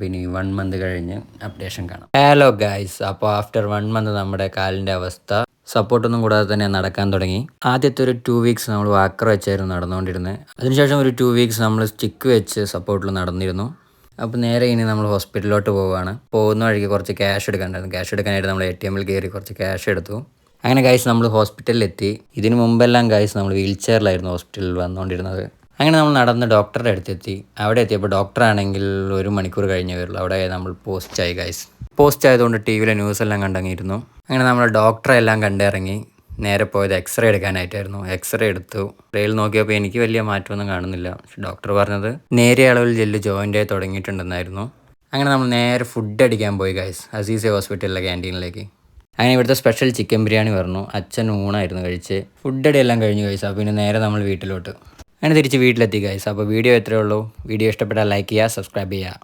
പിന്നെ 1 മന്ത് കഴിഞ്ഞ് അപ്ഡേഷൻ കാണാം. ഹലോ ഗൈസ്, അപ്പോൾ ആഫ്റ്റർ 1 മന്ത് നമ്മുടെ കാലിൻ്റെ അവസ്ഥ സപ്പോർട്ടൊന്നും കൂടാതെ തന്നെ നടക്കാൻ തുടങ്ങി. ആദ്യത്തെ ഒരു 2 വീക്സ് നമ്മൾ വാക്കർ വെച്ചായിരുന്നു നടന്നുകൊണ്ടിരുന്നത്. അതിനുശേഷം ഒരു 2 വീക്സ് നമ്മൾ സ്റ്റിക്ക് വെച്ച് സപ്പോർട്ടിൽ നടന്നിരുന്നു. അപ്പോൾ നേരെ ഇനി നമ്മൾ ഹോസ്പിറ്റലിലോട്ട് പോവുകയാണ്. പോകുന്ന വഴിക്ക് കുറച്ച് ക്യാഷ് എടുക്കാനുണ്ടായിരുന്നു. ക്യാഷ് എടുക്കാനായിട്ട് നമ്മൾ ATM കയറി കുറച്ച് ക്യാഷ് എടുത്തു. അങ്ങനെ ഗൈസ് നമ്മൾ ഹോസ്പിറ്റലിൽ എത്തി. ഇതിന് മുമ്പെല്ലാം ഗൈസ് നമ്മൾ വീൽ ചെയറിലായിരുന്നു ഹോസ്പിറ്റലിൽ വന്നുകൊണ്ടിരുന്നത്. അങ്ങനെ നമ്മൾ നടന്ന് ഡോക്ടറുടെ അടുത്തെത്തി. അവിടെ എത്തിയപ്പോൾ ഡോക്ടറാണെങ്കിൽ 1 മണിക്കൂർ കഴിഞ്ഞേ വരുള്ളൂ. അവിടെ നമ്മൾ പോസ്റ്റായി ഗൈസ്. പോസ്റ്റ് ആയതുകൊണ്ട് ടി വിയിലെ ന്യൂസ് എല്ലാം കണ്ടങ്ങിയിരുന്നു. അങ്ങനെ നമ്മൾ ഡോക്ടറെ എല്ലാം കണ്ടിറങ്ങി. നേരെ പോയത് എക്സ്റേ എടുക്കാനായിട്ടായിരുന്നു. എക്സ്റേ എടുത്തു. റെയിൽ നോക്കിയപ്പോൾ എനിക്ക് വലിയ മാറ്റമൊന്നും കാണുന്നില്ല. പക്ഷെ ഡോക്ടർ പറഞ്ഞത് നേരിയ അളവിൽ ജെല്ല് ജോയിൻ്റായി തുടങ്ങിയിട്ടുണ്ടെന്നായിരുന്നു. അങ്ങനെ നമ്മൾ നേരെ ഫുഡ് അടിക്കാൻ പോയി ഗൈസ്, അസീസിയ ഹോസ്പിറ്റലിലെ ക്യാൻറ്റീനിലേക്ക്. അങ്ങനെ ഇവിടുത്തെ സ്പെഷ്യൽ ചിക്കൻ ബിരിയാണി പറഞ്ഞു. അച്ഛൻ ഊണായിരുന്നു കഴിച്ച്. ഫുഡ് അടിയെല്ലാം കഴിഞ്ഞു ഗൈസ്. അപ്പോൾ പിന്നെ നേരെ നമ്മൾ വീട്ടിലോട്ട്. അങ്ങനെ തിരിച്ച് വീട്ടിലെത്തി ഗൈസ്. അപ്പോൾ വീഡിയോ എത്രയേ ഉള്ളൂ. വീഡിയോ ഇഷ്ടപ്പെട്ടാൽ ലൈക്ക് ചെയ്യുക, സബ്സ്ക്രൈബ് ചെയ്യുക.